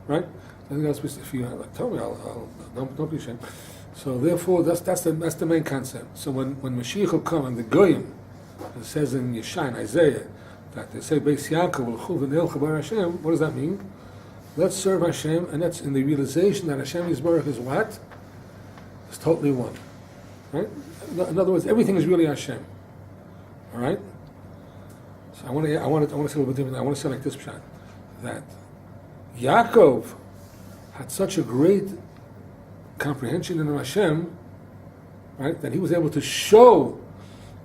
right? Nothing else. If you tell me, don't be ashamed. So therefore, that's the main concept. So when Mashiach will come and the goyim, it says in Yeshai, Isaiah, that they say Beis Yaakov l'chu v'nel chabar Hashem. What does that mean? Let's serve Hashem, and that's in the realization that Hashem Yisbarach is what? It's totally one, right? In other words, everything is really Hashem. All right. So I want to say a little bit different. I want to say like this, Pshat, that Yaakov had such a great comprehension in Hashem, right, that he was able to show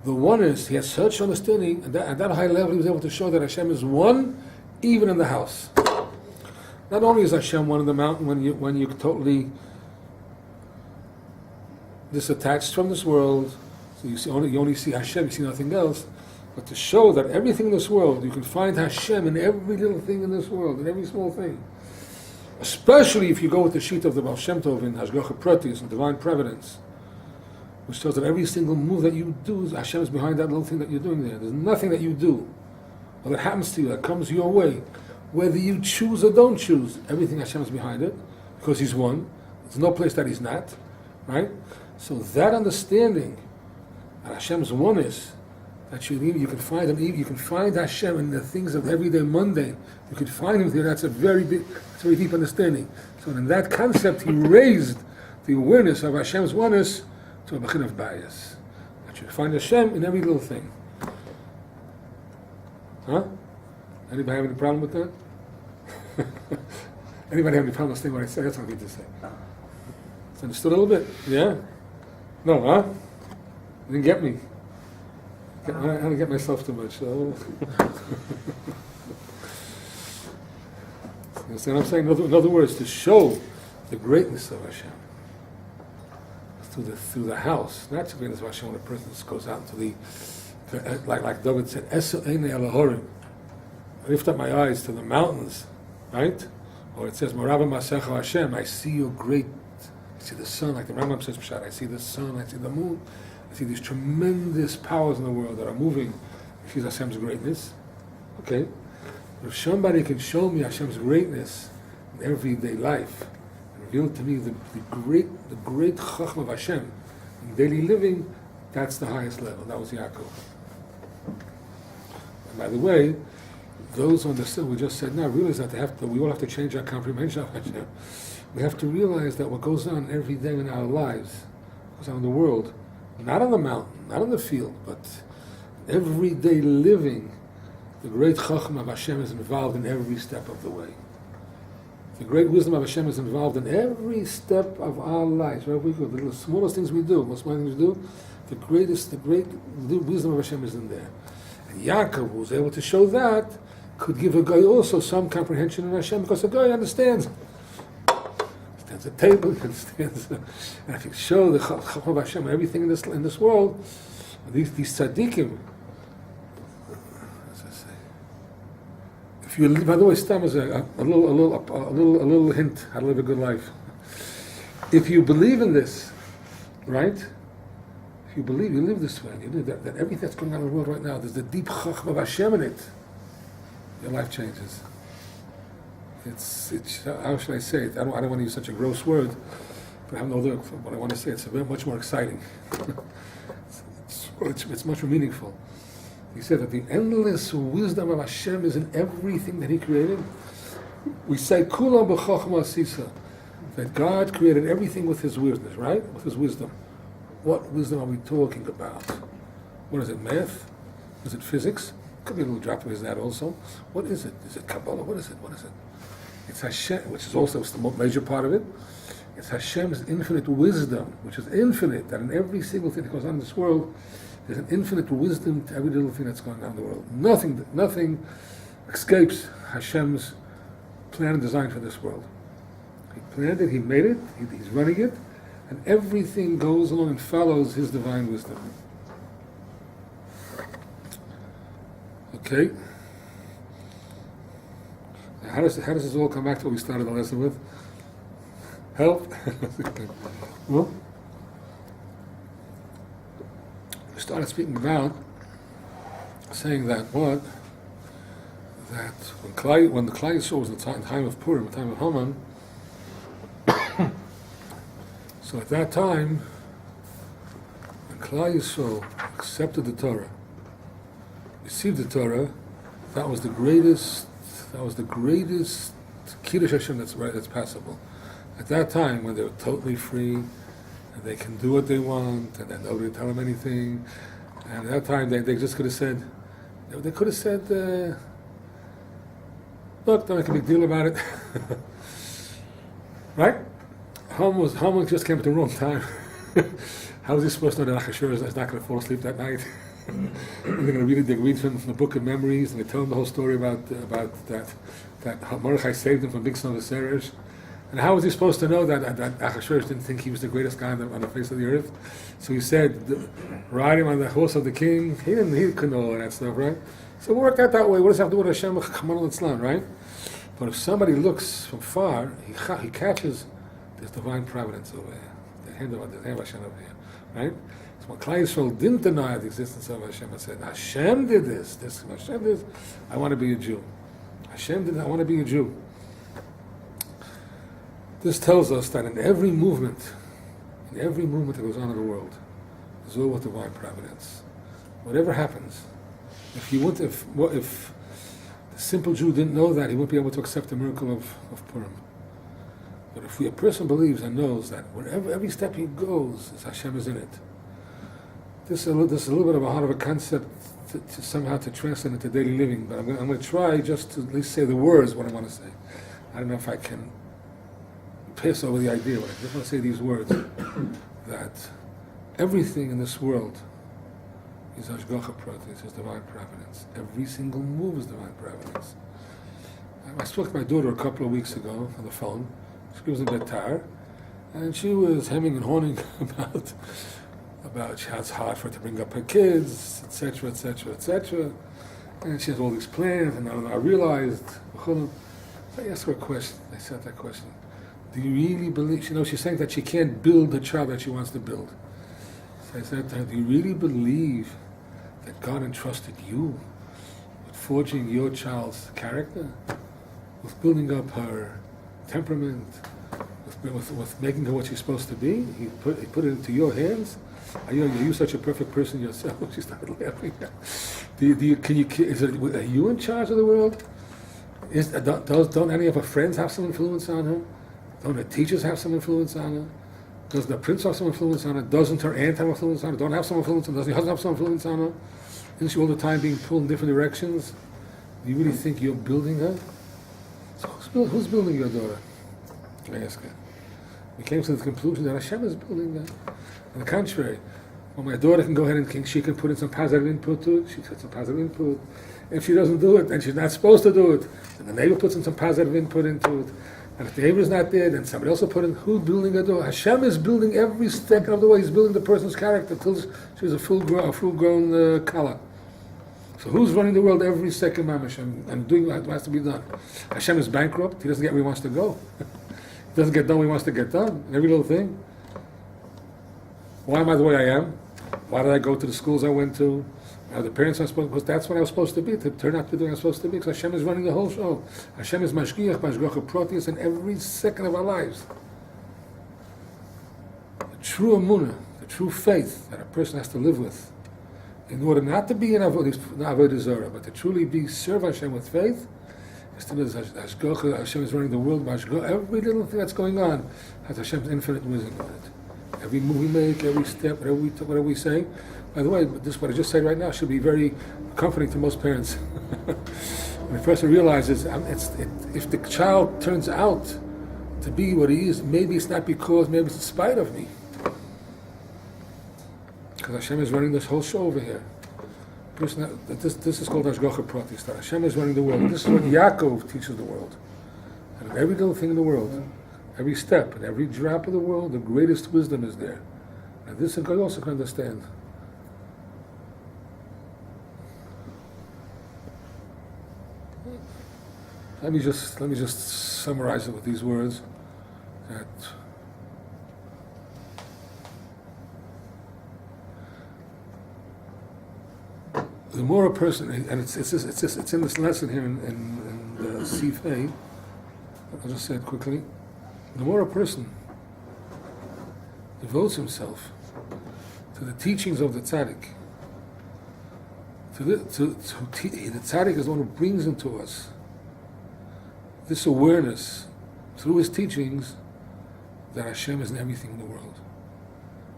the oneness. He had such understanding, and at that high level, he was able to show that Hashem is one, even in the house. Not only is Hashem one in the mountain when you totally disattached from this world, so you only see Hashem, you see nothing else. But to show that everything in this world, you can find Hashem in every little thing in this world, in every small thing. Especially if you go with the sheet of the Baal Shem Tov in Hashgacha Protis and Divine Providence, which shows that every single move that you do, Hashem is behind that little thing that you're doing there. There's nothing that you do, or that happens to you, that comes your way. Whether you choose or don't choose, everything Hashem is behind it, because He's one. There's no place that He's not, right? So that understanding that Hashem's oneness, that you can find Him, you can find Hashem in the things of everyday mundane. You can find Him there. That's a very deep understanding. So in that concept, He raised the awareness of Hashem's oneness to a bechin of bias. That you find Hashem in every little thing. Huh? Anybody have any problem with that? Anybody have any problem with what I say? That's what I need to say. It's understood a little bit? Yeah? No, huh? You didn't get me. I don't get myself too much. So. You understand what I'm saying? In other words, to show the greatness of Hashem through the house, not the greatness of Hashem when a person goes out into like David said, Esel Einei Elohorim. I lift up my eyes to the mountains, right? Or it says, Marava Masecha Hashem, I see your great, I see the sun, like the Rambam says, Pshat, I see the sun, I see the moon, I see these tremendous powers in the world that are moving. I see Hashem's greatness. Okay? If somebody can show me Hashem's greatness in everyday life, and reveal to me the great Chachma of Hashem in daily living, that's the highest level. That was Yaakov. And by the way, those who understand, we just said, now realize that we all have to change our comprehension of Hashem. We have to realize that what goes on every day in our lives, goes on in the world, not on the mountain, not on the field, but everyday living, the great Chachma of Hashem is involved in every step of the way. The great wisdom of Hashem is involved in every step of our lives. Wherever we go, the smallest things we do, most small things we do, the great wisdom of Hashem is in there. And Yaakov, who was able to show that, could give a guy also some comprehension in Hashem, because a guy understands. Understands the table, understands. And if you show the Chachma of Hashem, everything in this world, these tzaddikim. If you, by the way, Stam is a little hint how to live a good life. If you believe in this, right? If you believe, you live this way. You live that everything that's going on in the world right now, there's the deep Chachma of Hashem in it. Your life changes. It's how should I say it? I don't want to use such a gross word, but I have no other. What I want to say, it's much more exciting. It's much more meaningful. He said that the endless wisdom of Hashem is in everything that He created. we say Kulam b'chokhmah sisa, that God created everything with His wisdom, right? With His wisdom. What wisdom are we talking about? What is it? Math? Is it physics? Could be a little drop of that also. What is it? Is it Kabbalah? What is it? What is it? It's Hashem, which is also the major part of it. It's Hashem's infinite wisdom, which is infinite, that in every single thing that goes on in this world, there's an infinite wisdom to every little thing that's going on in the world. Nothing escapes Hashem's plan and design for this world. He planned it, He made it, He's running it, and everything goes along and follows His divine wisdom. Okay? Now how does this all come back to what we started the lesson with? Help? Well, we started speaking about saying that what? That when the Klai Yisrael was in the time of Purim, the time of Haman, so at that time, when Klai Yisrael accepted the Torah, received the Torah, that was the greatest Kiddush Hashem that's possible. At that time, when they were totally free, and they can do what they want, and then nobody tell them anything, and at that time they just could have said, look, don't make a big deal about it. Right? Haman just came at the wrong time. How was he supposed to know that Achashverosh is not going to fall asleep that night? They're going to read from the Book of Memories, and they tell him the whole story about that Mordechai saved him from Big Son of Seresh. And how was he supposed to know that Achashverosh didn't think he was the greatest guy on the face of the earth? So he said, ride him on the horse of the king. He couldn't know all that stuff, right? So we'll work out that way. What does it have to do with Hashem? Kamal and Tzlan, right? But if somebody looks from far, he catches this divine providence over here, the hand of Hashem over here, right? So when Klai Yisrael didn't deny the existence of Hashem and said, Hashem did this, Hashem did this, I want to be a Jew. Hashem did, I want to be a Jew. This tells us that in every movement that goes on in the world, is all with divine providence. Whatever happens, if the simple Jew didn't know that, he wouldn't be able to accept the miracle of Purim. But if a person believes and knows that wherever every step he goes, Hashem is in it. This is a little bit of a hard of a concept to somehow to translate into daily living. But I'm going to try just to at least say the words what I want to say. I don't know if I can pass over the idea, but I just want to say these words, that everything in this world is Hashgacha Protis, is divine providence. Every single move is divine providence. I spoke to my daughter a couple of weeks ago on the phone. She was in Betar, and she was hemming and hawing about how it's hard for her to bring up her kids, etc., etc., etc. And she has all these plans, and I realized, so I asked her a question. I said that question. Do you really believe, she's saying that she can't build the child that she wants to build. So I said to her, do you really believe that God entrusted you with forging your child's character, with building up her temperament, with making her what she's supposed to be? He put it into your hands? Are you such a perfect person yourself? She started laughing. Are you in charge of the world? Don't any of her friends have some influence on her? Don't her teachers have some influence on her? Does the prince have some influence on her? Doesn't her aunt have influence on her? Don't have some influence on her? Doesn't her husband have some influence on her? Isn't she all the time being pulled in different directions? Do you really think you're building her? So who's building your daughter? I ask her. We came to the conclusion that Hashem is building her. On the contrary, when my daughter can go ahead and she can put in some positive input to it, she puts some positive input. If she doesn't do it, and she's not supposed to do it, then the neighbor puts in some positive input into it. And if the neighbor is not there, then somebody else will put in. Who's building a door? Hashem is building every second of the way. He's building the person's character until she's a full-grown kala. So who's running the world every second, mamash, and doing what has to be done? Hashem is bankrupt. He doesn't get where he wants to go. He doesn't get done what he wants to get done. Every little thing. Why am I the way I am? Why did I go to the schools I went to? The parents are supposed, because that's what I was supposed to be, to turn out to be doing what I was supposed to be, because Hashem is running the whole show. Hashem is Hashgacha Protis in every second of our lives. The true emunah, the true faith that a person has to live with, in order not to be an avodah zarah, but to truly serve Hashem with faith, Still is Hashgacha, Hashem is running the world by Hashgacha. Every little thing that's going on has Hashem's infinite wisdom in it. Every move we make, every step, whatever we say. By the way, this what I just said right now should be very comforting to most parents. When the person realizes if the child turns out to be what he is, maybe it's not because, maybe it's in spite of me. Because Hashem is running this whole show over here. This is called Hashgacha Protis. That Hashem is running the world. This is what Yaakov teaches the world. And every little thing in the world, every step and every drop of the world, the greatest wisdom is there. And this a guy also can understand. Let me just summarize it with these words. That the more a person, and it's in this lesson here in the Sif A, I'll just say it quickly. The more a person devotes himself to the teachings of the tzaddik, the tzaddik is the one who brings into us this awareness through his teachings that Hashem is in everything in the world.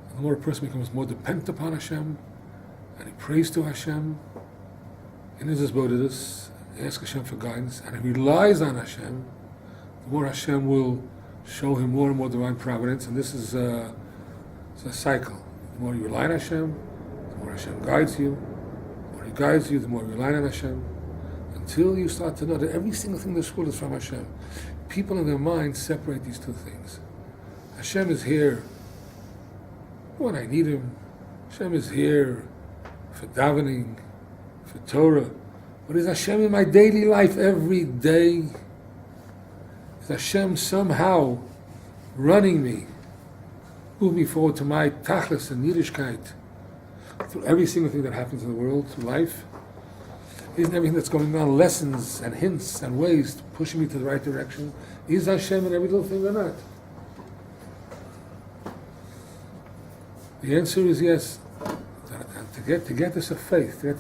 And the more a person becomes more dependent upon Hashem, and he prays to Hashem in his bodhidus, he asks Hashem for guidance, and he relies on Hashem, the more Hashem will show him more and more divine providence, and this is it's a cycle. The more you rely on Hashem, the more Hashem guides you. The more he guides you, the more you rely on Hashem, until you start to know that every single thing in this world is from Hashem. People in their minds separate these two things. Hashem is here when I need him. Hashem is here for davening, for Torah. But is Hashem in my daily life every day? Is Hashem somehow running me, moving me forward to my tachlis and Yiddishkeit through every single thing that happens in the world, through life? Isn't everything that's going on lessons and hints and ways pushing me to the right direction? Is Hashem in every little thing or not? The answer is yes. And to get this faith, to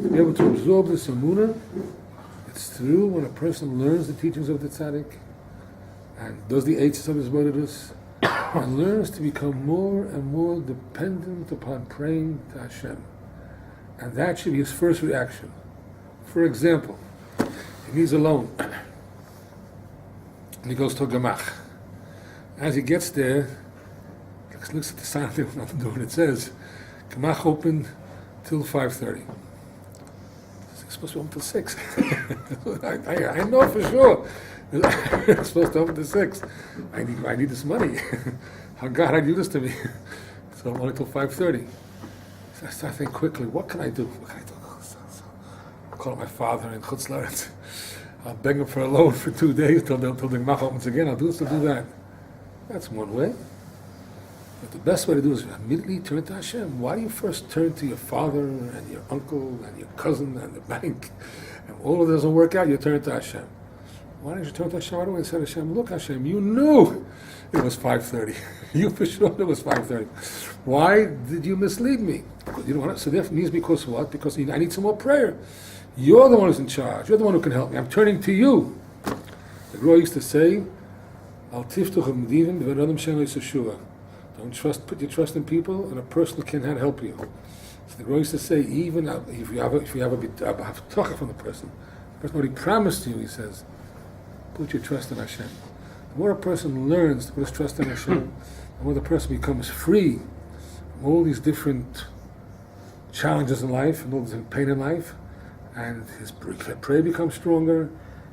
be able to absorb this emunah, it's through when a person learns the teachings of the tzaddik and does the eights of his bodhidus and learns to become more and more dependent upon praying to Hashem. And that should be his first reaction. For example, if he's alone and he goes to a gemach. As he gets there, he looks at the sign on the door and it says, gemach open till 5:30. It's supposed to open till 6. I know for sure. It's supposed to open till 6. I need this money. How God, I do this to me? So only till 5:30. I start thinking quickly, what can I do? I'll call my father in Chutz La'aretz. I'll beg him for a loan for 2 days till the gemach opens again. I'll do this, I'll do that. That's one way. But the best way to do is immediately turn to Hashem. Why do you first turn to your father and your uncle and your cousin and the bank? And all of it doesn't work out, you turn to Hashem. Why don't you turn to Hashem? Why don't I say to Hashem, look Hashem, you knew it was 5:30. You for sure knew it was 5:30. Why did you mislead me? You don't want to, so therefore means because what? Because I need some more prayer. You're the one who's in charge. You're the one who can help me. I'm turning to you. The Rebbi used to say, Al tiftuch medivim v'nadam shem le'seshua. Don't put your trust in people, and a person cannot help you. So the Rebbi used to say, even if you have a haftacha from the person already promised you, he says, put your trust in Hashem. The more a person learns to put his trust in Hashem, the more the person becomes free from all these different challenges in life and all this pain in life, and his prayer becomes stronger,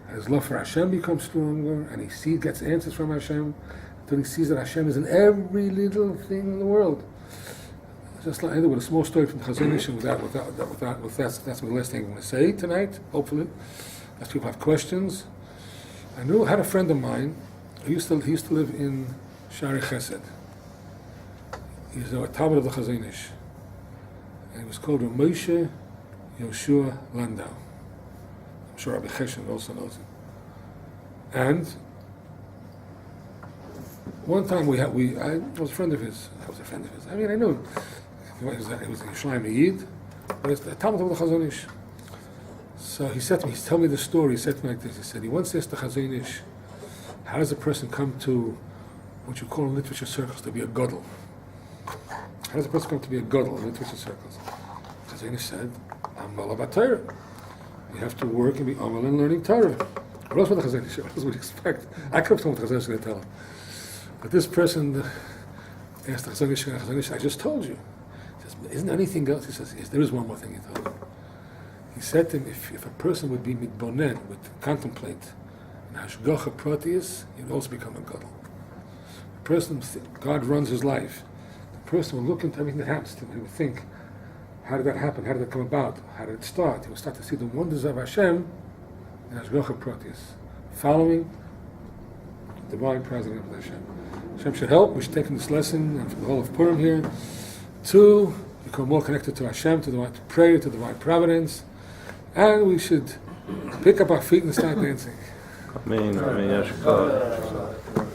and his love for Hashem becomes stronger, and he gets answers from Hashem until he sees that Hashem is in every little thing in the world. Just like with a small story from Chazon Ish, that's the last thing I'm going to say tonight. Hopefully, as people have questions. I had a friend of mine. He used to live in Shari Chesed. He's a Talmud of the Chazon Ish, and he was called Moshe Yoshua Landau. I'm sure Rabbi Chesed also knows him. And one time I was a friend of his. I mean, I knew him. He was a Yerushalayim Yid, but it's the Talmud of the Chazon Ish. So he said to me, he's telling me the story, he said to me like this, he said, he once asked the Chazon Ish, how does a person come to what you call in literature circles to be a gadol? How does a person come to be a gadol in literature circles? Chazon Ish said, Amal about Torah. You have to work and be amal in learning Torah. What else would the Chazon Ish, what else would you expect? I could have told what the Chazon Ish was going to tell him. But this person asked the Chazon Ish, I just told you. He says, isn't there anything else? He says, yes, there is one more thing he told him. He said to him, if a person would be mitbonen, would contemplate in Hashgacha Protis, he would also become a gadol. The person, God runs his life. The person will look into everything that happens to him. He would think, how did that happen? How did that come about? How did it start? He would start to see the wonders of Hashem in Hashgacha Protis, following the divine president of Hashem. Hashem should help. We should take in this lesson and from the whole of Purim here to become more connected to Hashem, to pray to the divine providence, and we should pick up our feet and start dancing. Amen. Amen.